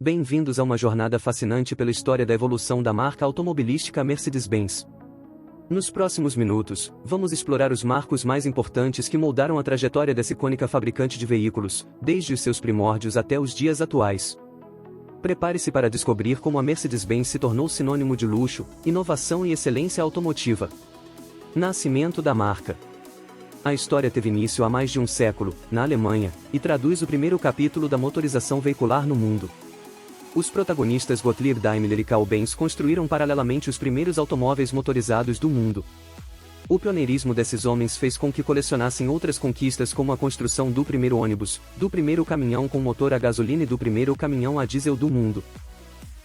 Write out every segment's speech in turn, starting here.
Bem-vindos a uma jornada fascinante pela história da evolução da marca automobilística Mercedes-Benz. Nos próximos minutos, vamos explorar os marcos mais importantes que moldaram a trajetória dessa icônica fabricante de veículos, desde os seus primórdios até os dias atuais. Prepare-se para descobrir como a Mercedes-Benz se tornou sinônimo de luxo, inovação e excelência automotiva. Nascimento da marca. A história teve início há mais de um século, na Alemanha, e traduz o primeiro capítulo da motorização veicular no mundo. Os protagonistas Gottlieb Daimler e Karl Benz construíram paralelamente os primeiros automóveis motorizados do mundo. O pioneirismo desses homens fez com que colecionassem outras conquistas como a construção do primeiro ônibus, do primeiro caminhão com motor a gasolina e do primeiro caminhão a diesel do mundo.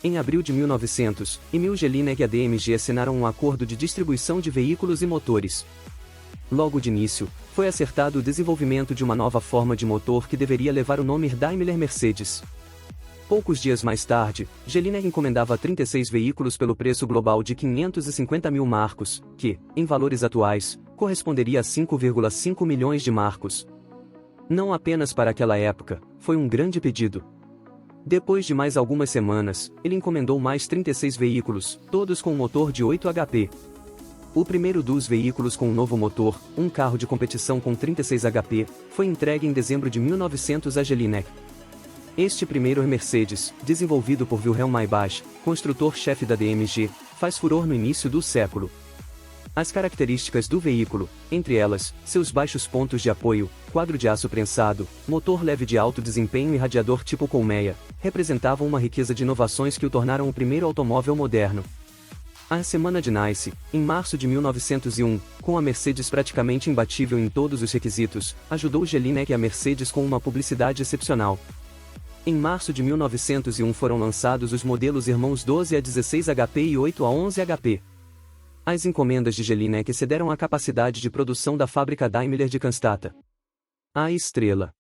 Em abril de 1900, Emil Jelinek e a DMG assinaram um acordo de distribuição de veículos e motores. Logo de início, foi acertado o desenvolvimento de uma nova forma de motor que deveria levar o nome Daimler-Mercedes. Poucos dias mais tarde, Jelinek encomendava 36 veículos pelo preço global de 550 mil marcos, que, em valores atuais, corresponderia a 5,5 milhões de marcos. Não apenas para aquela época, foi um grande pedido. Depois de mais algumas semanas, ele encomendou mais 36 veículos, todos com um motor de 8 HP. O primeiro dos veículos com um novo motor, um carro de competição com 36 HP, foi entregue em dezembro de 1900 a Jelinek. Este primeiro Mercedes, desenvolvido por Wilhelm Maybach, construtor-chefe da DMG, faz furor no início do século. As características do veículo, entre elas, seus baixos pontos de apoio, quadro de aço prensado, motor leve de alto desempenho e radiador tipo colmeia, representavam uma riqueza de inovações que o tornaram o primeiro automóvel moderno. A semana de Nice, em março de 1901, com a Mercedes praticamente imbatível em todos os requisitos, ajudou Jelinek e a Mercedes com uma publicidade excepcional. Em março de 1901 foram lançados os modelos irmãos 12 a 16 HP e 8 a 11 HP. As encomendas de Jelinek excederam a capacidade de produção da fábrica Daimler de Cannstatt. A estrela.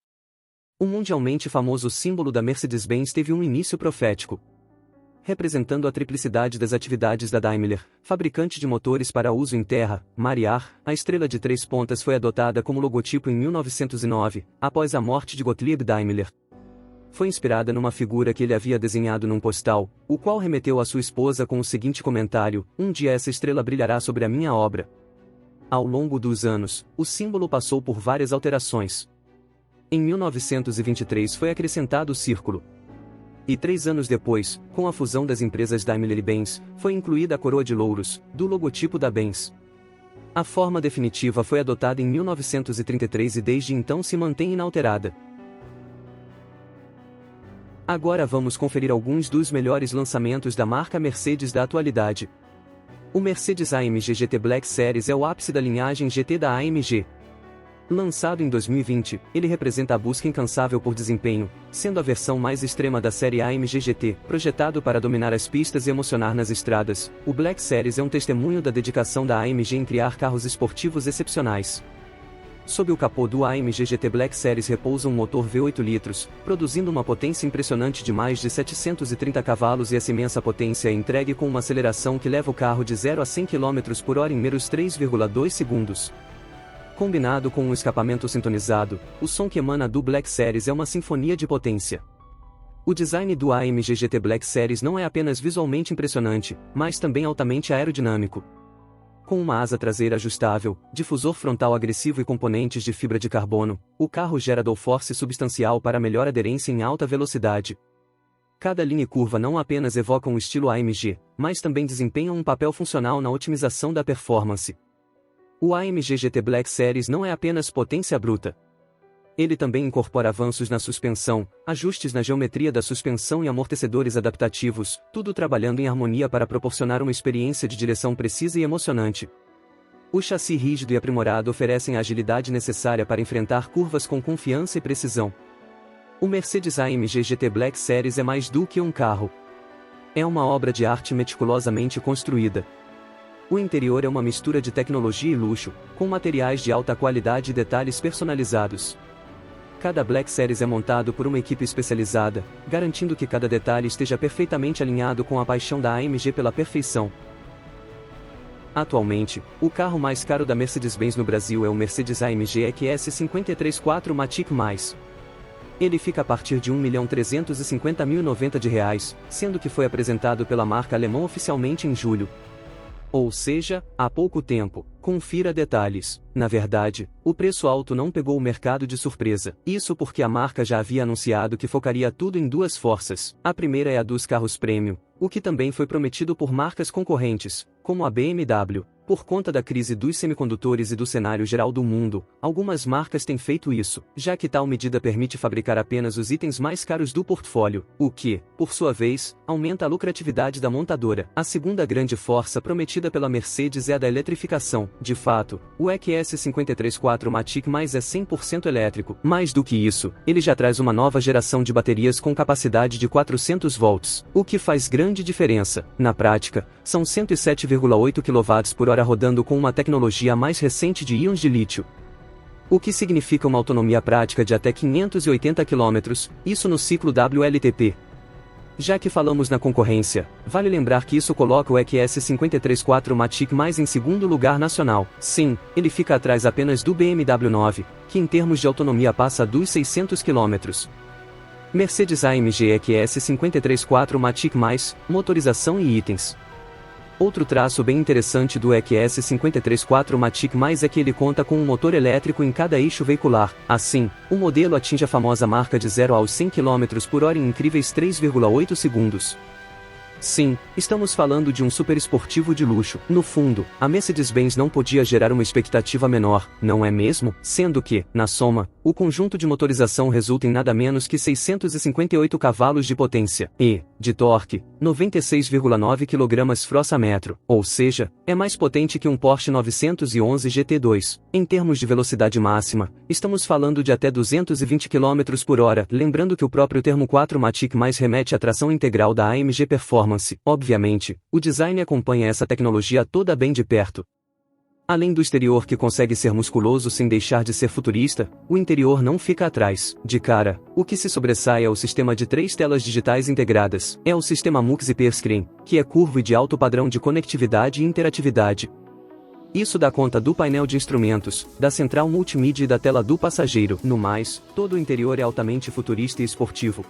O mundialmente famoso símbolo da Mercedes-Benz teve um início profético. Representando a triplicidade das atividades da Daimler, fabricante de motores para uso em terra, mar e ar, a estrela de 3 pontas foi adotada como logotipo em 1909, após a morte de Gottlieb Daimler. Foi inspirada numa figura que ele havia desenhado num postal, o qual remeteu à sua esposa com o seguinte comentário: "Um dia essa estrela brilhará sobre a minha obra." Ao longo dos anos, o símbolo passou por várias alterações. Em 1923 foi acrescentado o círculo. E 3 anos depois, com a fusão das empresas Daimler e Benz, foi incluída a coroa de louros, do logotipo da Benz. A forma definitiva foi adotada em 1933 e desde então se mantém inalterada. Agora vamos conferir alguns dos melhores lançamentos da marca Mercedes da atualidade. O Mercedes-AMG GT Black Series é o ápice da linhagem GT da AMG. Lançado em 2020, ele representa a busca incansável por desempenho, sendo a versão mais extrema da série AMG GT, projetado para dominar as pistas e emocionar nas estradas. O Black Series é um testemunho da dedicação da AMG em criar carros esportivos excepcionais. Sob o capô do AMG GT Black Series repousa um motor V8 litros, produzindo uma potência impressionante de mais de 730 cavalos e essa imensa potência é entregue com uma aceleração que leva o carro de 0 a 100 km por hora em meros 3,2 segundos. Combinado com um escapamento sintonizado, o som que emana do Black Series é uma sinfonia de potência. O design do AMG GT Black Series não é apenas visualmente impressionante, mas também altamente aerodinâmico. Com uma asa traseira ajustável, difusor frontal agressivo e componentes de fibra de carbono, o carro gera downforce substancial para melhor aderência em alta velocidade. Cada linha e curva não apenas evoca um estilo AMG, mas também desempenham um papel funcional na otimização da performance. O AMG GT Black Series não é apenas potência bruta. Ele também incorpora avanços na suspensão, ajustes na geometria da suspensão e amortecedores adaptativos, tudo trabalhando em harmonia para proporcionar uma experiência de direção precisa e emocionante. O chassi rígido e aprimorado oferecem a agilidade necessária para enfrentar curvas com confiança e precisão. O Mercedes-AMG GT Black Series é mais do que um carro. É uma obra de arte meticulosamente construída. O interior é uma mistura de tecnologia e luxo, com materiais de alta qualidade e detalhes personalizados. Cada Black Series é montado por uma equipe especializada, garantindo que cada detalhe esteja perfeitamente alinhado com a paixão da AMG pela perfeição. Atualmente, o carro mais caro da Mercedes-Benz no Brasil é o Mercedes-AMG EQS 534 Matic+. Ele fica a partir de R$ 1.350.090, sendo que foi apresentado pela marca alemã oficialmente em julho. Ou seja, há pouco tempo. Confira detalhes. Na verdade, o preço alto não pegou o mercado de surpresa. Isso porque a marca já havia anunciado que focaria tudo em duas forças. A primeira é a dos carros premium, o que também foi prometido por marcas concorrentes, como a BMW. Por conta da crise dos semicondutores e do cenário geral do mundo, algumas marcas têm feito isso, já que tal medida permite fabricar apenas os itens mais caros do portfólio, o que, por sua vez, aumenta a lucratividade da montadora. A segunda grande força prometida pela Mercedes é a da eletrificação. De fato, o EQS 53 Matic Mais é 100% elétrico. Mais do que isso, ele já traz uma nova geração de baterias com capacidade de 400 volts, o que faz grande diferença. Na prática, são 107,8 kWh rodando com uma tecnologia mais recente de íons de lítio, o que significa uma autonomia prática de até 580 km, isso no ciclo WLTP. Já que falamos na concorrência, vale lembrar que isso coloca o EQS 53 Matic Mais em segundo lugar nacional. Sim, ele fica atrás apenas do BMW 9, que em termos de autonomia passa dos 600 km. Mercedes-AMG EQS 53 Matic Mais, motorização e itens. Outro traço bem interessante do EQS 53 Matic Mais é que ele conta com um motor elétrico em cada eixo veicular. Assim, o modelo atinge a famosa marca de 0 aos 100 km/h em incríveis 3,8 segundos. Sim, estamos falando de um super esportivo de luxo. No fundo, a Mercedes-Benz não podia gerar uma expectativa menor, não é mesmo? Sendo que, na soma, o conjunto de motorização resulta em nada menos que 658 cavalos de potência e, de torque, 96,9 kgfm, ou seja, é mais potente que um Porsche 911 GT2. Em termos de velocidade máxima, estamos falando de até 220 km/h, lembrando que o próprio termo 4 Matic Mais remete à tração integral da AMG Performance. Obviamente, o design acompanha essa tecnologia toda bem de perto. Além do exterior que consegue ser musculoso sem deixar de ser futurista, o interior não fica atrás. De cara, o que se sobressai é o sistema de 3 telas digitais integradas. É o sistema MUX Hyperscreen, que é curvo e de alto padrão de conectividade e interatividade. Isso dá conta do painel de instrumentos, da central multimídia e da tela do passageiro. No mais, todo o interior é altamente futurista e esportivo.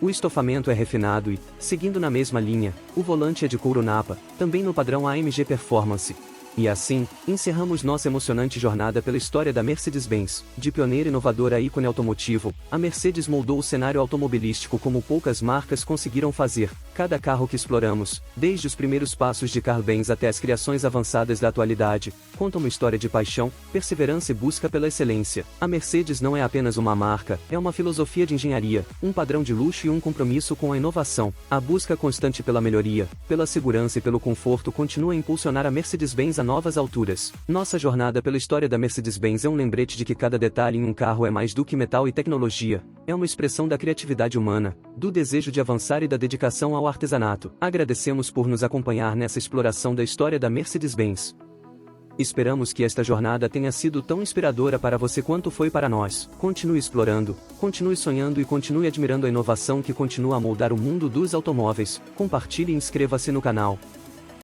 O estofamento é refinado e, seguindo na mesma linha, o volante é de couro Napa, também no padrão AMG Performance. E assim, encerramos nossa emocionante jornada pela história da Mercedes-Benz. De pioneira inovadora a ícone automotivo, a Mercedes moldou o cenário automobilístico como poucas marcas conseguiram fazer. Cada carro que exploramos, desde os primeiros passos de Carl Benz até as criações avançadas da atualidade, conta uma história de paixão, perseverança e busca pela excelência. A Mercedes não é apenas uma marca, é uma filosofia de engenharia, um padrão de luxo e um compromisso com a inovação. A busca constante pela melhoria, pela segurança e pelo conforto continua a impulsionar a Mercedes-Benz a novas alturas. Nossa jornada pela história da Mercedes-Benz é um lembrete de que cada detalhe em um carro é mais do que metal e tecnologia, é uma expressão da criatividade humana, do desejo de avançar e da dedicação ao artesanato. Agradecemos por nos acompanhar nessa exploração da história da Mercedes-Benz. Esperamos que esta jornada tenha sido tão inspiradora para você quanto foi para nós. Continue explorando, continue sonhando e continue admirando a inovação que continua a moldar o mundo dos automóveis. Compartilhe e inscreva-se no canal.